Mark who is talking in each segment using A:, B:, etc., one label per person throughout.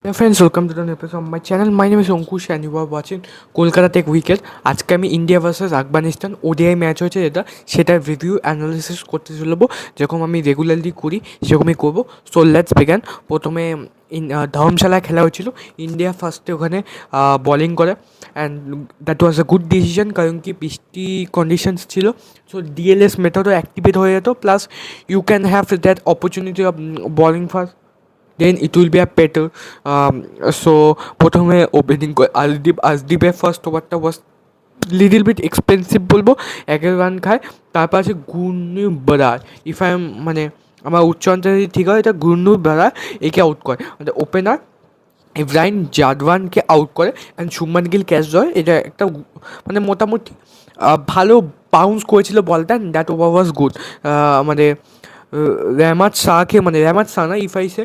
A: Hey friends, welcome to the new episode of my channel. My name is Ankush and you are watching Kolkata Tech Weekend. আজকে আমি India versus Afghanistan ODI match হয়েছে সেটার review analysis করতে চলবো, যেরকম আমি regularly করি সেরকমই করবো। So let's began. প্রথমে ধর্মশালায় খেলা হয়েছিল। ইন্ডিয়া ফার্স্টে ওখানে বলিং করে and that was a good decision, কারণ কি বৃষ্টি কন্ডিশনস ছিল। সো ডিএলএস মেথডও অ্যাক্টিভেট হয়ে যেত, plus you can have that opportunity of bowling first, then it will be a better. So প্রথমে ওপেনিং করে আজদীপের ফার্স্ট ওভারটা ওয়াজ লিটল বিট এক্সপেন্সিভ বলবো, 11 রান খায়। তারপর আছে Gurnoor Brar, if I am মানে আমার উচ্চারণটা যদি ঠিক হয়, এটা গুর্নুর বরার একে আউট করে, মানে ওপেনার ইব্রাহিম জাদওয়ানকে আউট করে অ্যান্ড শুভমান গিল ক্যাচ দেয়। এটা একটা মানে মোটামুটি ভালো বাউন্স করেছিল বলটা, দ্যাট ওভার ওয়াজ গুড। মানে রহমত শাহকে, মানে রহমত শাহ না, ইফাইসে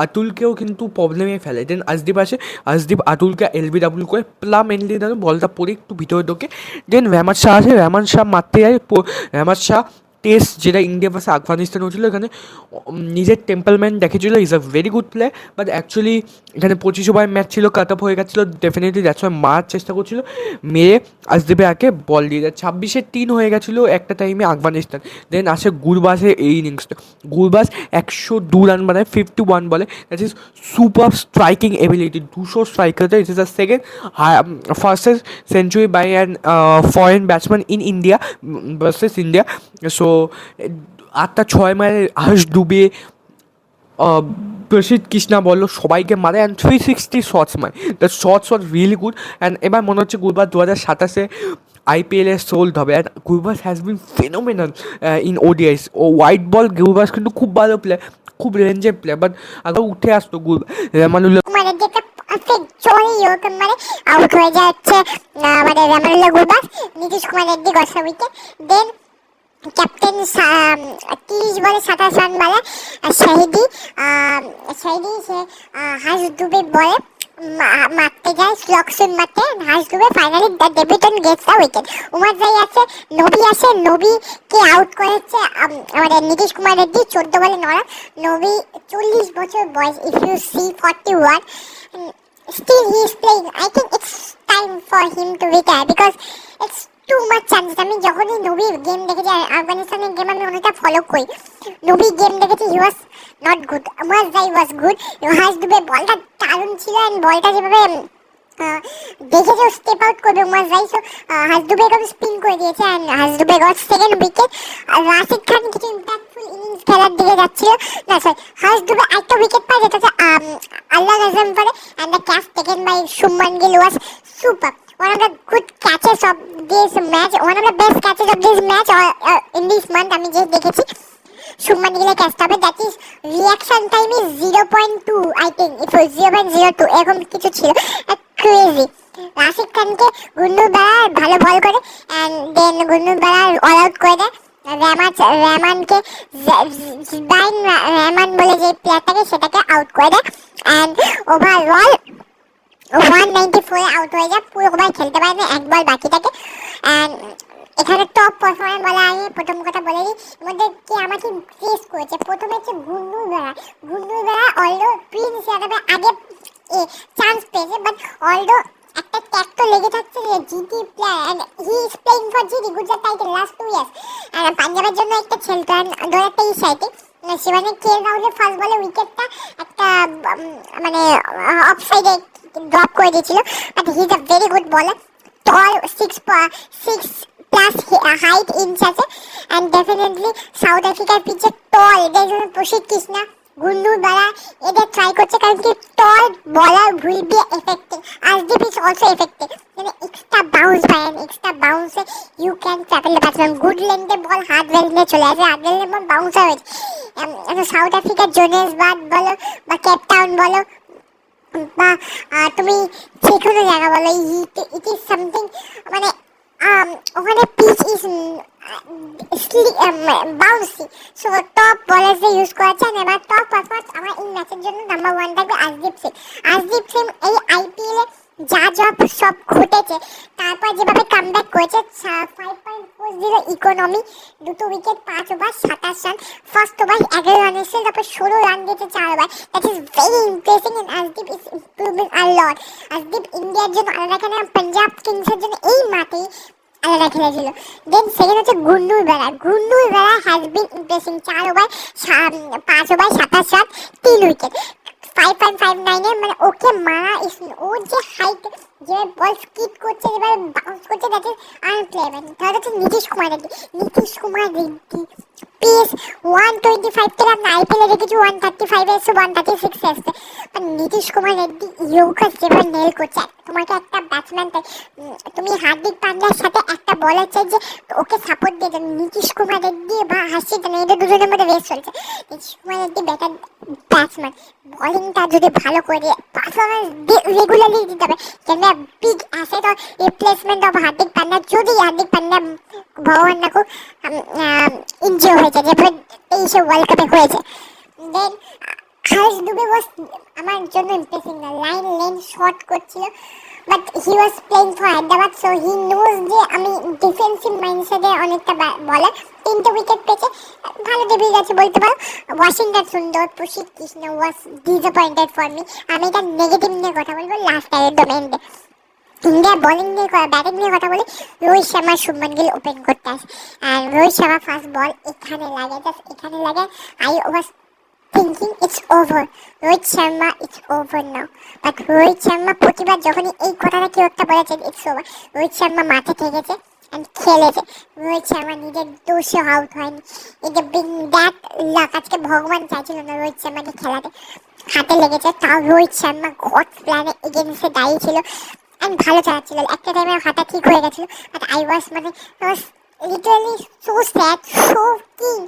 A: আতুলকেও কিন্তু প্রবলেমে ফেলে। দেন আজদীপ আসে, আজদীপ আতুলকে এলবিডাব্লিউ করে প্লাম এনলি দেন বলটা পরে একটু ভিতরে ঢোকে। দেন রহমত শাহ আসে, রহমত শাহ মারতে যায়। রহমত শাহ টেস্ট যেটা ইন্ডিয়া ভার্সেস আফগানিস্তান হচ্ছিলো, এখানে নিজের টেম্পারমেন্ট দেখেছিল, is a very good play. But actually এখানে 25 ওভার ম্যাচ ছিল, কাট অফ হয়ে গেছিলো ডেফিনেটলি, দ্যাটস ওয়াই মারার চেষ্টা করছিল, মেরে আজদীপের আগে বল দিয়ে দেয়। 26-3 হয়ে গেছিলো একটা টাইমে আফগানিস্তান। দেন আসে গুরবাজের এই ইনিংসটা, গুরবাজ 102 রান বানায় 51 বলে, that is super striking ability. 200 strike করতে, it is the second fastest century by an foreign batsman in India versus India. So 8টা 6 মারে আকাশ ডুবে, প্রসিদ্ধ কৃষ্ণা বললো সবাইকে মারে অ্যান্ড 360 শটস মারে। The shots was really good. And এবার মনে হচ্ছে গুরবাজ 2027 আইপিএলে সোল্ড হবে। And Gurbaz has been phenomenal in ODIs. ও হোয়াইট বল গুরবাজ কিন্তু খুব ভালো প্লেয়ার, খুব রেঞ্জের প্লেয়ার, বাট আগে উঠে আসতো রেহমানুল্লাহ
B: আউট হয়ে যাচ্ছে আমাদের রামানুল্লাহ গুরবাজ, নীতিশ কুমার রেড্ডি গসা উইকেট। দেন ক্যাপ্টেন 30 বলে 27 রান বলে শাহিদি সে হাস দুবে বলে মারতে যায়, স্লক সুইং মারতে Harsh Dube. Finally the debutant gets the wicket. Omarzai আছে, নবী আসে, নবীকে আউট করেছে আমাদের নীতিশ কুমার রেড্ডি 14 বলে 9 রান। নবী 40 বছর বয়স, if you see 41, still he is playing. I think it's time for him to retire because it's too much chances. আমি যখনই নবীর গেম দেখেছি, আফগানিস্তানের গেম আমি অনেকটা ফলো করি, নবীর গেম দেখেছি, হি ওয়াজ নট গুড। উমার জাই ওয়াজ গুড। হাস দুবে বলটা দারুণ ছিল, অ্যান্ড বলটা যেভাবে দেখেছে স্টেপ আউট করবে উমার জাই, সো হাস দুবে এখন স্পিন করে দিয়েছে and Harsh Dube got second wicket. Rashid Khan কিছু ইম্প্যাক্টফুল ইনিংস খেলার দিকে যাচ্ছিল না, সরি হাস দুবে একটা উইকেট পায়, যেটা হচ্ছে আল্লাহ নাজম করে, and the catch taken by Shubman Gill was super. One of the good catches of this match, one of the best catches of this match in this month আমি যে দেখেছি শুভমান গিলের ক্যাচটা হবে, that is reaction time is 0.2, I think it was 0.02 এরকম কিছু ছিল, crazy. Rashid খানকে গুন্নুর বেড়া ভালো বল করে অ্যান্ড দেন গুন্নুর বেড়া অল আউট করে দেয়। রহমানকে রহমান বলে যে প্লেয়ারটাকে সেটাকে আউট করে দেয় অ্যান্ড ওভারঅল 194 আউট হয়ে যায়, পুরো ওভার খেলতে পারে না, এক বল বাকি থাকে। অ্যান্ড এখানে টপ পারফরম্যান্স বলা আগে প্রথম কথা বলে দিই, মধ্যে কি আমাকে প্রেস করেছে। প্রথমে হচ্ছে গুন্নুর বেড়া অলদো প্রিন্স হিসাবে আগে চান্স পেয়েছে, বাট অলদো একটা ট্যাগ তো লেগে থাকছে যে GT player and he is playing for GT Gujarat title last 2 years, and পাঞ্জাবের জন্য একটা খেলতো 2023 সাইটে। সেখানে কে রাউন্ডে ফার্স্ট বলে উইকেটটা একটা মানে অফ সাইডে ড্রপ করে দিয়েছিল, but he is a very good বলার। টল 6+ হাইট ইঞ্চ আছে অ্যান্ড ডেফিনেটলি সাউথ আফ্রিকার পিচে টল, এদের জন্য প্রসিদ্ধ কৃষ্ণা গুন্নুর বেড়া এদের ট্রাই করছে, কারণ কি tall bowler will be effective. Arshdeep is also effective, মানে এক্সট্রা বাউন্স পায়, এক্সট্রা বাউন্সে you can trouble the batsman. Good লেন্থে বল হার্ড লেন্থে চলে আসে, হার্ড লেন্থে বল বাউন্সার হয়েছে। সাউথ আফ্রিকার জোনেসবার্গ বলো বা কেপ টাউন বলো বা তুমি যে কোনো জায়গা বলো, ইট ইজ সামথিং, মানে ওখানে pitch is bouncy. So top bowlers use করেছেন। এবার টপ পারফরম্যান্স আমার এই ম্যাচের জন্য নাম্বার 1 থাকবে আজদীপ সিং। আজদীপ সিং এই আইপিএলে যা যা সব ঘটেছে, তারপর যেভাবে কামব্যাক করেছে 5.40 economy, 2 wicket 5 over 27 run, first over 11 run এসে তারপর 16 রান দিয়েছে 4 over. That is very impressing and Arshdeep is improving a lot. Arshdeep ইন্ডিয়ার জন্য আলাদা খেলে, পাঞ্জাব কিংসের জন্য এই মাঠেই আলাদা খেলেছিল। দেন সেকেন্ড হচ্ছে গুন্নুর বেড়া। গুন্নুর বেড়া has been impressing, 4 over 5 over 27 run, 3 wicket, 5.59 মানে ওকে মারা ওর যে হাইট, যে বল স্কিপ করছে, যেভাবে বাউন্স করছে, দ্যাট ইজ আনপ্লেয়েবল। তাহলে হচ্ছে নীতিশ কুমার রেড্ডি। নীতিশ কুমার রেড্ডি পিএস 125 থেকে আমরা আইপিএলে দেখেছি 135 এসে 136 এসছে, বাট নীতিশ কুমার রেড্ডি ইয়র্কার যেভাবে নেল করছে, তোমাকে একটা ব্যাটসম্যান তুমি হার্দিক পান্ডিয়ার সাথে একটা বলার চাই যে ওকে সাপোর্ট দিয়ে দেন। নীতিশ কুমার রেড্ডি বা হাসিদ রানা, এদের দুজনের মধ্যে রেস চলছে। নীতিশ কুমার রেড্ডি বেটার ব্যাটসম্যান, বলিংটা যদি ভালো করে পারফরমেন্স রেগুলারলি দিতে হবে, can be big asset or replacement of Hardik Pandya, যদি হার্দিক পান্ডিয়া ভগবান না খুব ইনজিওর হয়েছে, যেভাবে 23 ওয়ার্ল্ড কাপে হয়েছে। দেন হারিস দুবে ওয়াজ আমার জন্য ইমপ্রেসিং না, লাইন লেন শট করছিল, but he was playing for Hyderabad, so he knows যে আমি ডিফেন্সিভ মাইন্ডসেটে অনেকটা বলার। 3টে উইকেট পেয়েছে, ভালো ডেবিউ গেছে বলতে পারো। ওয়াশিংটন সুন্দর, প্রসিদ্ধ কৃষ্ণ ওয়াজ ডিসঅ্যাপয়েন্টেড ফর মি। আমি এটা নেগেটিভ নিয়ে কথা বলবো লাস্ট একদম এন্ডে। ইন্ডিয়া বোলিং নিয়ে ব্যাটিং নিয়ে কথা বলি। রোহিত শর্মা শুভমান গিল ওপেন করতে আসে, আর রোহিত শর্মা ফার্স্ট বল এখানে লাগে, জাস্ট এখানে লাগে। I was thinking it's over, Rohit Sharma it's over now, but Rohit Sharma প্রতিবার যখনই এই কথাটা কেউ একটা বলেছে it's over, রোহিত শর্মা মাঠে থেকেছে and খেলেছে। রোহিত শর্মা নিজের দোষে আউট হয়নি, এই যে বিং দ্যাট লাক, আজকে ভগবান চাইছিল না রোহিত শর্মাকে খেলাতে, হাতে লেগেছে, তাও রোহিত শর্মা গডস প্ল্যানে এগেন্সে দাঁড়িয়েছিল and ভালো চালাচ্ছিল। একটা টাইমে হাতটা ঠিক হয়ে গেছিল, but I was literally so sad, so king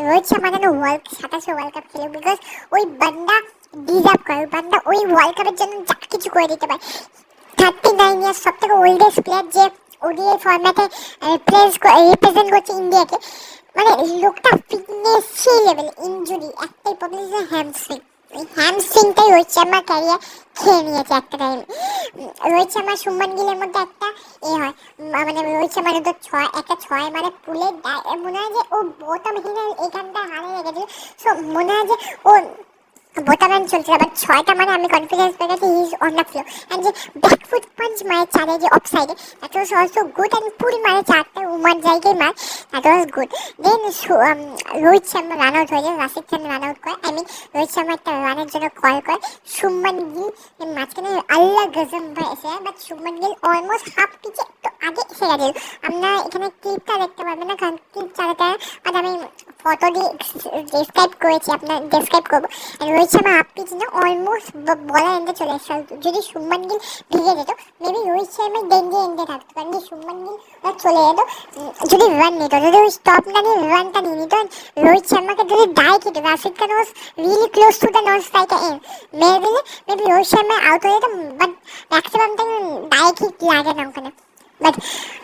B: Rohit Sharma যেন 27 ওয়ার্ল্ড কাপ খেলে, বিকজ ওই বান্দা ডিজার্ভ করে, ওই বান্দা ওই ওয়ার্ল্ড কাপের জন্য যা কিছু করে দিতে পারে। 39 ইয়ার্স, সব থেকে ওল্ডেস্ট প্লেয়ার যে ওডিআই ফরম্যাটে রিপ্রেজেন্ট করছে ইন্ডিয়াকে, মানে লোকটা ফিটনেস সেই লেভেল। ইনজুরি একটাই প্রবলেম, হ্যামস্ট্রিং, হ্যামস্ট্রিংটাই রোহিত শর্মার ক্যারিয়ার খেয়ে নিয়েছে একটা টাইম। রোহিত শর্মা শুভমান গিলের মধ্যে একটা হয়, মানে রোহিত শর্মার তো একটা 6 মানে পুলে মনে হয় যে ও বোতাম হিনে এখানটা হারে রেখেছিল, সো মনে হয় যে ও বোতাম চলছিল, বাট 6টা মানে আমি কনফিডেন্স পেয়ে গেছি he is on the flow. And যে ব্যাকফুট পাঞ্চ মারে চারে যে অফ সাইডে, that was also good. And pull মারে 4টা উমার জায়গায় মার, that was good. Then Rohit Sharma run out হয়ে যায়, রাশিদ খান রান আউট করে, রোহিত শর্মা একটা রানের জন্য কল করে, শুভমান গিল মাঝখানে আল্লাহ গজম ভাই এসে, but Shubman Gill almost half পিচে একটু আগে এসে গেছিল। আমরা এখানে ক্লিপটা দেখতে পারবেন না, কারণ ক্লিপ চালাতে, বাট আমি ফটো দিয়ে ডেসক্রাইব করেছি, আপনার ডেসক্রাইব করবো। রোহিত শর্মা হাফ পিচ না অলমোস্ট বলার এন্ডে চলে আসছে, যদি শুভমান গিল ভিগে যেত মেবি রোহিত শর্মা ডেঞ্জার এন্ডে থাকতো, কারণ কি শুভমান গিল চলে যেত যদি রান নিত, যদি ওই স্টপ না নিয়ে রানটা নিয়ে নিত, রোহিত শর্মাকে যদি ডাই খেতে, Rashid Khan was really close to the non striker end, maybe Rohit Sharma out হয়ে যেত, বাট ম্যাক্সিমাম টাইম ডাই কিক লাগে না ওখানে। But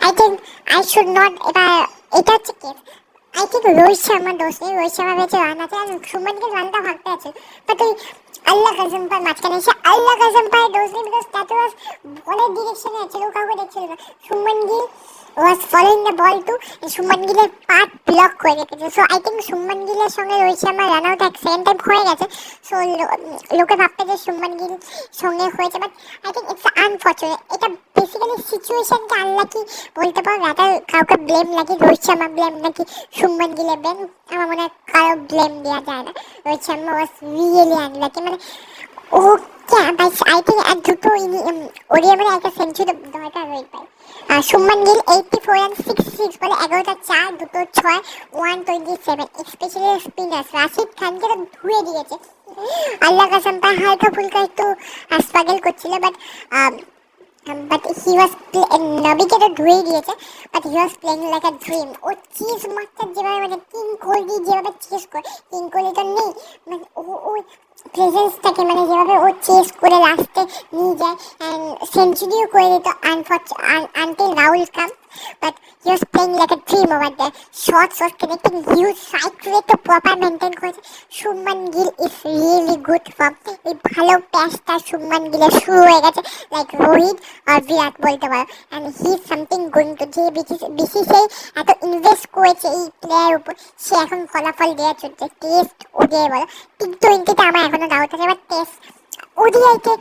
B: I think I should not, এটা হচ্ছে কেস, আই থিঙ্ক রোহিত শর্মার দোষ নেই, রোহিত শর্মা বেঁচে রান আছে, আর শুভমান গিল রানটা ভাগতে আছে, বাট ওই আল্লাহ কাজম পায় মাঝখানে এসে, আল্লাহ কাজম পায় দোষ নেই, বিকজ দ্যাট ওয়াজ বলের ডিরেকশনে ছিল, কাউকে দেখছিল না। Shubman Gill was following the ball to Shubman গিলের পাথ ব্লক করে রেখেছে, সো আই থিঙ্ক শুভমান গিলের সঙ্গে রোহিত শর্মা রান আউট এক সেকেন্ড টাইম হয়ে গেছে, সো লোকে ভাবতে যে শুভমান গিল সঙ্গে হয়েছে, but I think it's unfortunate. এটা বেসিক্যালি সিচুয়েশনকে আনলাকি বলতে পারো, রাদার কাউকে ব্লেম নাকি রোহিত শর্মা ব্লেম নাকি শুভমান গিলের ব্লেম, আমার মনে হয় কারো ব্লেম দেওয়া যায় না। Rohit Sharma was really unlucky, মানে ওকে আই থিঙ্ক আর দুটো ওডিআই মানে একটা সেঞ্চুরি দরকার রোহিত ভাই। শুভমান গিল 84 রান 66 বলে 11টা 4 2টো 6 127, স্পেশালি স্পিনার্স রাশিদ খানকে তো ধুয়ে দিয়েছে। আল্লাহ কাসম পায় হালকা ফুলকা একটু স্ট্রাগল করছিল, বাট হি ওয়াজ নবীকে তো ধুয়েই দিয়েছে, but he was playing like a dream. ও চিজ মারটা যেভাবে, মানে কিং কোহলি যেভাবে চেস করে, কিং কোহলি তো নেই, মানে ও প্রেজেন্সটাকে, মানে যেভাবে ও চেস করে লাস্টে নিয়ে যায় অ্যান্ড সেঞ্চুরিও করে দিত until Rahul come. but he was playing like a dream over there. Shots was connecting, huge strike rate to proper maintain করেছে. Shubman Gill is really good from এই ভালো প্যাচটা শুভমান গিলের শুরু হয়ে গেছে লাইক রোহিত আর বিরাট বলতে পারো, and he is something going to যে BCCI এত ইনভেস্ট করেছে এই প্লেয়ার উপর, সে এখন ফলাফল দেওয়া চলছে। টেস্ট ওডিআই বলো, টি20তে আমার এখনো ডাউট আছে, এবার টেস্ট ওডিআইতে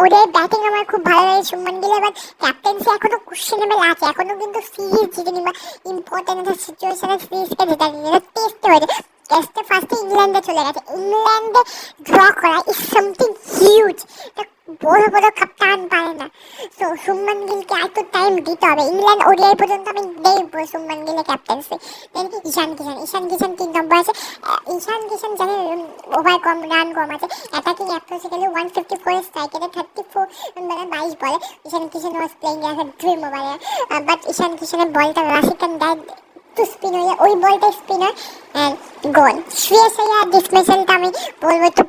B: ওডিআই ব্যাটিং আমার খুব ভালো লাগে শুভমান গিলের, বাট ক্যাপ্টেন্সি এখনো কোশ্চেনেবল আছে, এখনো কিন্তু সিরিজ জিতেনি বা ইম্পর্টেন্ট একটা সিচুয়েশনে সিরিজকে জেতানি, টেস্টে হয়েছে। টেস্টে ফার্স্টে ইংল্যান্ডে চলে গেছে, ইংল্যান্ডে ড্র করা ইজ সামথিং হিউজ, বড় বড় কাপ্তান পারে না। সো শুভমান গিলকে একটু টাইম দিতে হবে, ইংল্যান্ড ওডিআই পর্যন্ত আমি দেখবো শুভমান গিলের ক্যাপ্টেন্সি। দেন ঈশান কিষান 3 নম্বর আছে। ঈশান কিষান জানেন ওভার কম, রান কম আছে, অ্যাটাকিং অ্যাপ্রোচে গেলে 154 স্ট্রাইকে 34 মানে 22 বলে। Ishan Kishan was playing as a dream ওভারে, বাট ঈশান কিষানের বলটা রাশিকান দেয় একটু স্পিন হয়ে যায়, ওই বলটা স্পিন হয় অ্যান্ড গোল। শ্রেয়াস আইয়ার ডিসমিসেলটা আমি বলবো একটু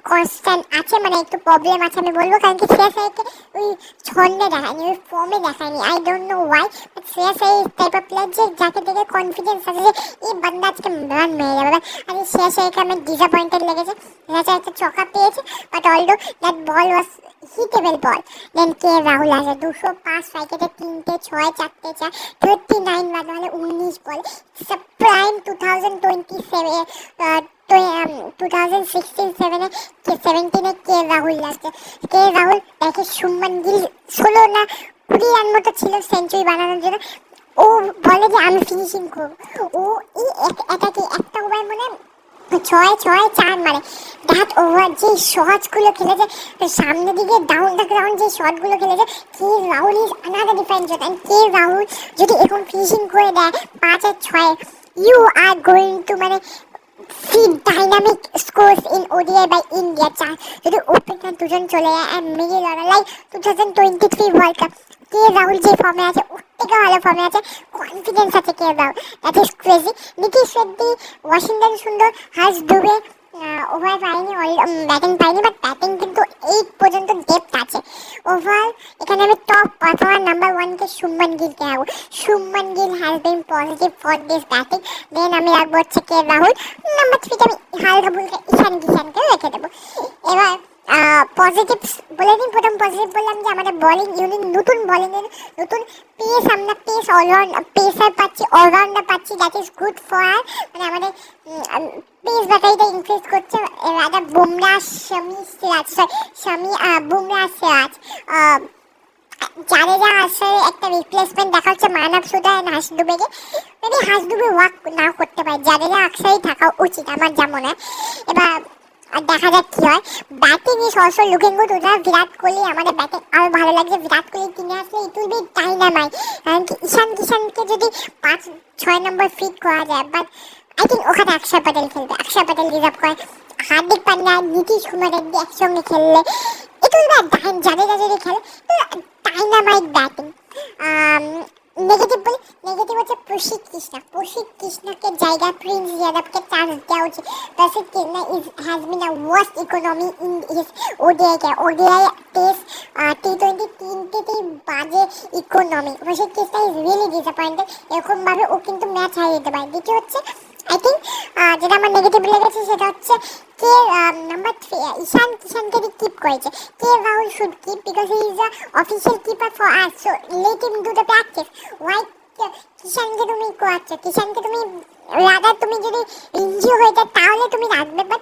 B: কনস্ট্যান্ট আছে, মানে একটু প্রবলেম আছে আমি বলবো, কারণ কি শ্রেয়াস আইয়ারকে ওই ছন্দে দেখায়নি, ওই ফর্মে দেখায়নি, I don't know Y, but Shreyas Iyer type of player যে যাকে দেখে কনফিডেন্স আছে যে এই বান্দা আজকে রান মেরে যাবে, আর শ্রেয়াস আইয়ারকে আমার ডিসঅ্যাপয়েন্টেড লেগেছে। শ্রেয়াস আইয়ার একটা ছক্কা পেয়েছে, বাট অলদো দ্যাট বল ওয়াজ হিটেবল বল। দেন কে রাহুল আছে 205 স্ট্রাইকেটে 3টে 6 4টে 4 39 রান মানে 19 বল, প্রাইম 2027 2016-17 17 কে রাহুল লাগছে। কে রাহুল দেখে শুভমান গিল 16 না 20 রান মতো ছিল সেঞ্চুরি বানানোর জন্য, ও বলে যে আমি ফিনিশিং করবো, ও এই একটা ওভার মানে 6-4 মানে দ্যাট ওভার যে শটগুলো খেলেছে সামনের দিকে ডাউন দ্য গ্রাউন্ড, যে শটগুলো খেলেছে K Rahul is another defender, and K Rahul যদি এখন ফিনিশিং করে দেয় 5-6 ইউ আর গোয়িং টু মানে see dynamic scores in ODI by India. যদি ওপেনার দুজন চলে যায় and middle order like 2023 world cup, K Rahul যে ফর্মে আছে ওর থেকে ভালো ফর্মে আছে, কনফিডেন্স আছে K Rahul, that is crazy. Nitish Reddy, Washington Sundar, Harsh Dube over পাইনি, ব্যাটিং পাইনি, বাট ব্যাটিং কিন্তু 8 পর্যন্ত ডেপথ আছে। ওভারঅল এখানে আমি টপ পারফর্মার নাম্বার 1কে শুভমান গিলকে রাখবো। Shubman Gill has been positive for this batting. Then আমি রাখবো হচ্ছে কে রাহুল। নাম্বার 3তে আমি হালকা বলতে ঈশান কিষানকে রেখে দেবো। এবার পজিটিভস বলে দিন, প্রথম পজিটিভ বললাম যে আমাদের বোলিং ইউনিট, নতুন বোলিংয়ের নতুন পেস, আমরা পেস পেসার পাচ্ছি, অলরাউন্ডার পাচ্ছি, দ্যাট ইজ গুড ফর মানে আমাদের পেস ব্যাটারিটা ইনক্রিজ করছে। রাদা বুমরা বুমরা সিরাজ জাদেজা আসলে একটা রিপ্লেসমেন্ট দেখা হচ্ছে মানব সুদা অ্যান্ড হাস দুবেকে, maybe Harsh Dube work now করতে পারে, জাদেজা আকসারই থাকা উচিত আমার যা মনে হয়। এবার দেখা যাক কি হয়। Batting is also looking good, ওটা বিরাট কোহলি, আমাদের ব্যাটিং আরও ভালো লাগছে, বিরাট কোহলি কিনে আসলে ইট উইল বি ডাইনামাইট, কারণ কি ঈশান কিষানকে যদি 5-6 নম্বর ফিট করা যায়, বাট আই থিঙ্ক ওখানে অক্ষর প্যাটেল খেলবে, অক্ষর প্যাটেল রিজার্ভ করে, হার্দিক পান্ডিয়া নীতিশ কুমার রেড্ডি একসঙ্গে খেললে ইট উইল বি জাদেজা যদি খেলে ডাইনামাইট ব্যাটিং। নেগেটিভ বলি, নেগেটিভ হচ্ছে প্রসিদ্ধ কৃষ্ণাকে জায়গা প্রিন্স যাদবকে চান্স দেওয়া উচিত। Prasidh Krishna has been a worst economy in his ODI Test টি20 তিনটেতেই বাজে ইকোনমি। প্রসিদ্ধ কৃষ্ণা ইজ রিয়েলি ডিসঅ্যাপয়েন্টেড, এরকমভাবে ও কিন্তু ম্যাচ হারিয়ে দিতে পারে। দ্বিতীয় হচ্ছে আই থিঙ্ক যেটা আমার নেগেটিভ লেগেছে সেটা হচ্ছে কে নাম্বার 3 ঈশান কিষানকে কিপ করেছে। K Rahul should keep because he is a official keeper for us, so let him do the practice. Why কিষানকে তুমি কোয়াচ্ছ, কিষানকে তুমি রাদার তুমি যদি ইনজিও হয়ে যায় তাহলে তুমি রাখবে, but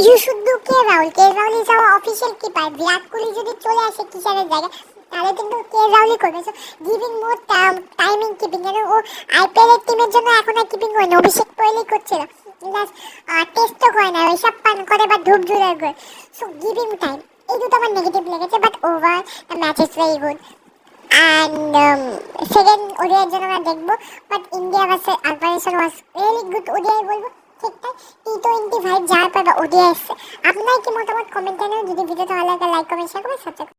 B: you should do K Rahul is our official keeper. Virat Kohli যদি চলে আসে কিষানের জায়গায় তাহলে কিন্তু কে রাহুলই করবে, সো গিভিং মোর টাইমিং কিপিং, যেন ও আইপিএল এর টিমের জন্য এখন আর কিপিং হয় না, অভিষেক কোহলি করছিল, টেস্টও করে না, ওইসব পান করে বা ধূপ ঝুলের করে, সো গিভিং টাইম। এই দুটো আমার নেগেটিভ লেগেছে, but over the match is very good. And second ওডিআইয়ের জন্য আমরা দেখবো, but India versus Afghanistan was really good ODI বলবো, ঠিকঠাক টি25 যাওয়ার পর ওডিআই এসছে। আপনার কি মতামত কমেন্ট জানান, যদি ভিডিওটা ভালো লাগে লাইক কমেন্ট শেয়ার করবেন, সাবস্ক্রাইব